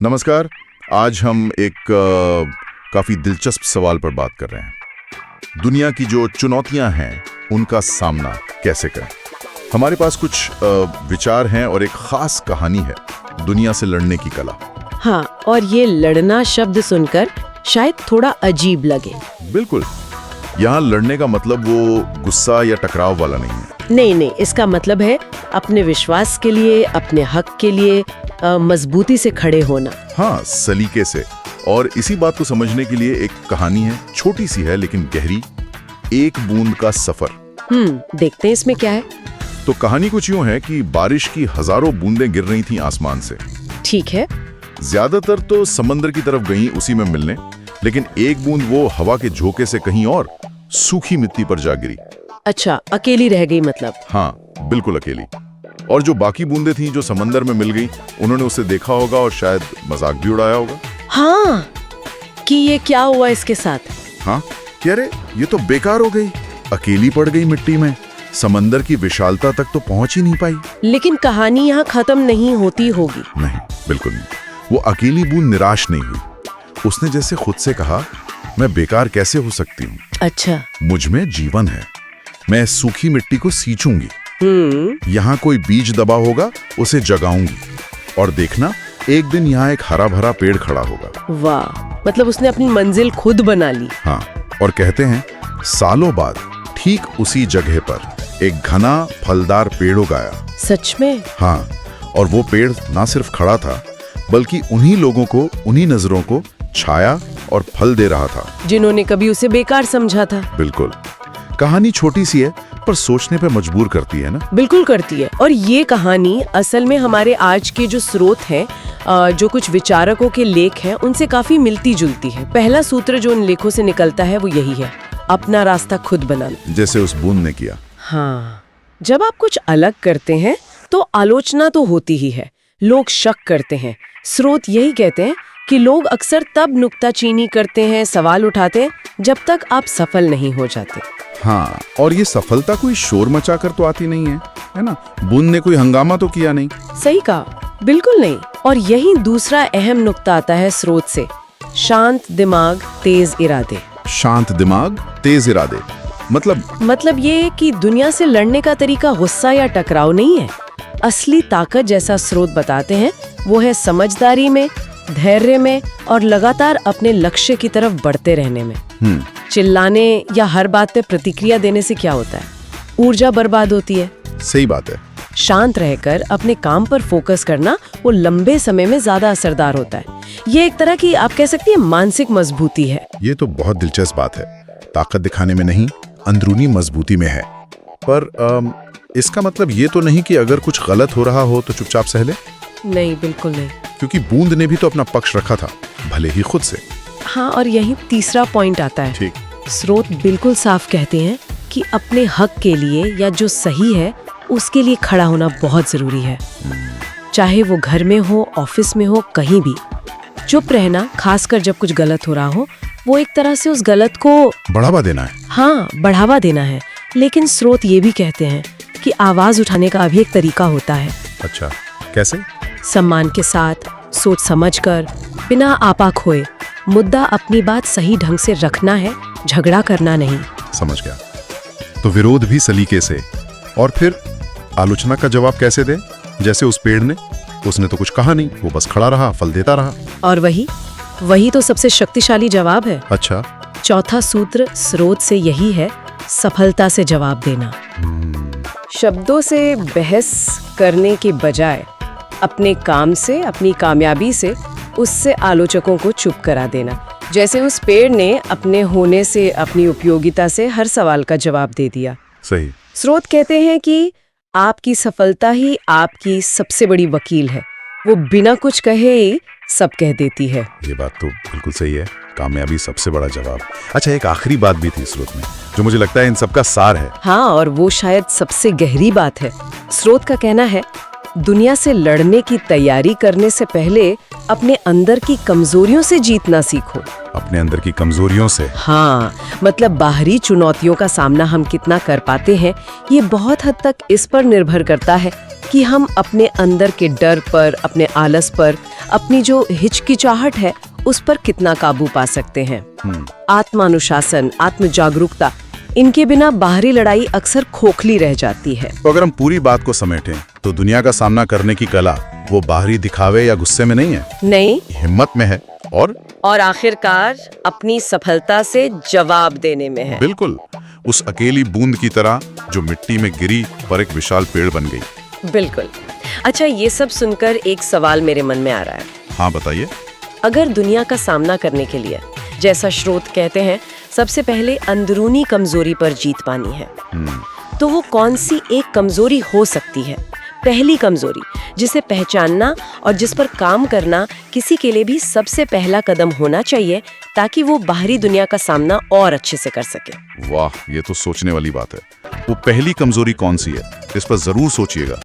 नमस्कार। आज हम एक काफ़ी दिलचस्प सवाल पर बात कर रहे हैं। दुनिया की जो चुनौतियां हैं उनका सामना कैसे करें। हमारे पास कुछ विचार हैं और एक खास कहानी है, दुनिया से लड़ने की कला। हाँ, और ये लड़ना शब्द सुनकर शायद थोड़ा अजीब लगे। बिल्कुल, यहाँ लड़ने का मतलब वो गुस्सा या टकराव वाला नहीं है। नहीं, इसका मतलब है अपने विश्वास के लिए, अपने हक के लिए मजबूती से खड़े होना। हाँ, सलीके से। और इसी बात को समझने के लिए एक कहानी है, छोटी सी है लेकिन गहरी, एक बूंद का सफर। देखते हैं इसमें क्या है। तो कहानी कुछ यूं है कि बारिश की हजारों बूंदें गिर रही थीं आसमान से। ठीक है। ज्यादातर तो समंदर की तरफ गईं उसी में मिलने, लेकिन एक बूंद वो हवा के झोंके से कहीं और सूखी मिट्टी पर जा गिरी। अच्छा, अकेली रह गई मतलब? हाँ, बिल्कुल अकेली। और जो बाकी बूंदें थीं जो समंदर में मिल गई, उन्होंने उसे देखा होगा और शायद मजाक भी उड़ाया होगा। हाँ, कि ये क्या हुआ इसके साथ। हाँ कि अरे ये तो बेकार हो गई, अकेली पड़ गई मिट्टी में, समंदर की विशालता तक तो पहुंच ही नहीं पाई। लेकिन कहानी यहाँ खत्म नहीं होती होगी। नहीं, बिल्कुल नहीं। वो अकेली बूंद निराश नहीं हुई। उसने जैसे खुद से कहा, मैं बेकार कैसे हो सकती हूँ। अच्छा। मुझ में जीवन है, मैं सूखी मिट्टी को सींचूंगी। यहाँ कोई बीज दबा होगा, उसे जगाऊंगी, और देखना एक दिन यहाँ एक हरा भरा पेड़ खड़ा होगा। वाह, मतलब उसने अपनी मंजिल खुद बना ली। हाँ, और कहते हैं सालों बाद ठीक उसी जगह पर एक घना फलदार पेड़ उगाया। सच में? हाँ, और वो पेड़ ना सिर्फ खड़ा था, बल्कि उन्हीं लोगों को, उन्हीं नजरों को छाया और फल दे रहा था जिन्होंने कभी उसे बेकार समझा था। बिल्कुल। कहानी छोटी सी है पर सोचने पे मजबूर करती है ना। बिल्कुल करती है। और ये कहानी असल में हमारे आज के जो स्रोत हैं, जो कुछ विचारकों के लेख हैं, उनसे काफी मिलती जुलती है। पहला सूत्र जो उन लेखों से निकलता है वो यही है, अपना रास्ता खुद बनाना, जैसे उस बूंद ने किया। हाँ, जब आप कुछ अलग करते हैं तो आलोचना तो होती ही है, लोग शक करते हैं। स्रोत यही कहते हैं कि लोग अक्सर तब नुक्ताचीनी करते हैं, सवाल उठाते हैं, जब तक आप सफल नहीं हो जाते। हाँ, और ये सफलता कोई शोर मचाकर तो आती नहीं है ना। बूंद ने कोई हंगामा तो किया नहीं। सही कहा, बिल्कुल नहीं। और यही दूसरा अहम नुक्ता आता है स्रोत से, शांत दिमाग तेज इरादे। शांत दिमाग तेज इरादे मतलब ये कि दुनिया से लड़ने का तरीका गुस्सा या टकराव नहीं है। असली ताकत, जैसा स्रोत बताते हैं, वो है समझदारी में, धैर्य में और लगातार अपने लक्ष्य की तरफ बढ़ते रहने में। चिल्लाने या हर बात पे प्रतिक्रिया देने से क्या होता है, ऊर्जा बर्बाद होती है। सही बात है। शांत रहकर अपने काम पर फोकस करना वो लंबे समय में ज्यादा असरदार होता है। ये एक तरह की, आप कह सकती हैं, मानसिक मजबूती है। ये तो बहुत दिलचस्प बात है। ताकत दिखाने में नहीं, अंदरूनी मजबूती में है। पर इसका मतलब ये तो नहीं कि अगर कुछ गलत हो रहा हो तो चुपचाप सह ले। नहीं, बिल्कुल नहीं। क्योंकि बूंद ने भी तो अपना पक्ष रखा था, भले ही खुद से। हाँ, और यही तीसरा पॉइंट आता है। ठीक। स्रोत बिल्कुल साफ कहते हैं कि अपने हक के लिए या जो सही है उसके लिए खड़ा होना बहुत जरूरी है। चाहे वो घर में हो, ऑफिस में हो, कहीं भी। चुप रहना, खासकर जब कुछ गलत हो रहा हो, वो एक तरह से उस गलत को बढ़ावा देना है। हाँ, बढ़ावा देना है। लेकिन स्रोत ये भी कहते हैं कि आवाज उठाने का भी एक तरीका होता है। अच्छा, कैसे? सम्मान के साथ, सोच समझकर, बिना आपा खोए मुद्दा अपनी बात सही ढंग से रखना है, झगड़ा करना नहीं। समझ गया। तो विरोध भी सलीके से, और फिर आलोचना का जवाब कैसे दे? जैसे उस पेड़ ने, उसने तो कुछ कहा नहीं, वो बस खड़ा रहा, फल देता रहा। और वही तो सबसे शक्तिशाली जवाब है। अच्छा। चौथा सूत्र स्रोत से यही है, सफलता से जवाब देना। शब्दों से बहस करने के बजाय अपने काम से, अपनी कामयाबी से उससे आलोचकों को चुप करा देना। जैसे उस पेड़ ने अपने होने से, अपनी उपयोगिता से हर सवाल का जवाब दे दिया। सही। स्रोत कहते हैं कि आपकी सफलता ही आपकी सबसे बड़ी वकील है, वो बिना कुछ कहे ही सब कह देती है। ये बात तो बिल्कुल सही है, कामयाबी सबसे बड़ा जवाब। अच्छा, एक आखिरी बात भी थी स्रोत में, जो मुझे लगता है इन सबका सार है। हाँ, और वो शायद सबसे गहरी बात है। स्रोत का कहना है, दुनिया से लड़ने की तैयारी करने से पहले अपने अंदर की कमजोरियों से जीतना सीखो। अपने अंदर की कमजोरियों से? हाँ, मतलब बाहरी चुनौतियों का सामना हम कितना कर पाते हैं, ये बहुत हद तक इस पर निर्भर करता है कि हम अपने अंदर के डर पर, अपने आलस पर, अपनी जो हिचकिचाहट है उस पर कितना काबू पा सकते हैं। आत्मानुशासन, आत्म जागरूकता, इनके बिना बाहरी लड़ाई अक्सर खोखली रह जाती है। तो अगर हम पूरी बात को समेटें तो दुनिया का सामना करने की कला वो बाहरी दिखावे या गुस्से में नहीं है, नहीं, हिम्मत में है और आखिरकार अपनी सफलता से जवाब देने में है। बिल्कुल, उस अकेली बूंद की तरह जो मिट्टी में गिरी पर एक विशाल पेड़ बन गई। बिल्कुल। अच्छा, ये सब सुनकर एक सवाल मेरे मन में आ रहा है। हाँ बताइए। अगर दुनिया का सामना करने के लिए, जैसा स्रोत कहते हैं, सबसे पहले अंदरूनी कमजोरी पर जीत पानी है, तो वो कौन सी एक कमजोरी हो सकती है? पहली कमजोरी जिसे पहचानना और जिस पर काम करना किसी के लिए भी सबसे पहला कदम होना चाहिए, ताकि वो बाहरी दुनिया का सामना और अच्छे से कर सके। वाह, ये तो सोचने वाली बात है। वो पहली कमजोरी कौन सी है, इस पर जरूर सोचिएगा।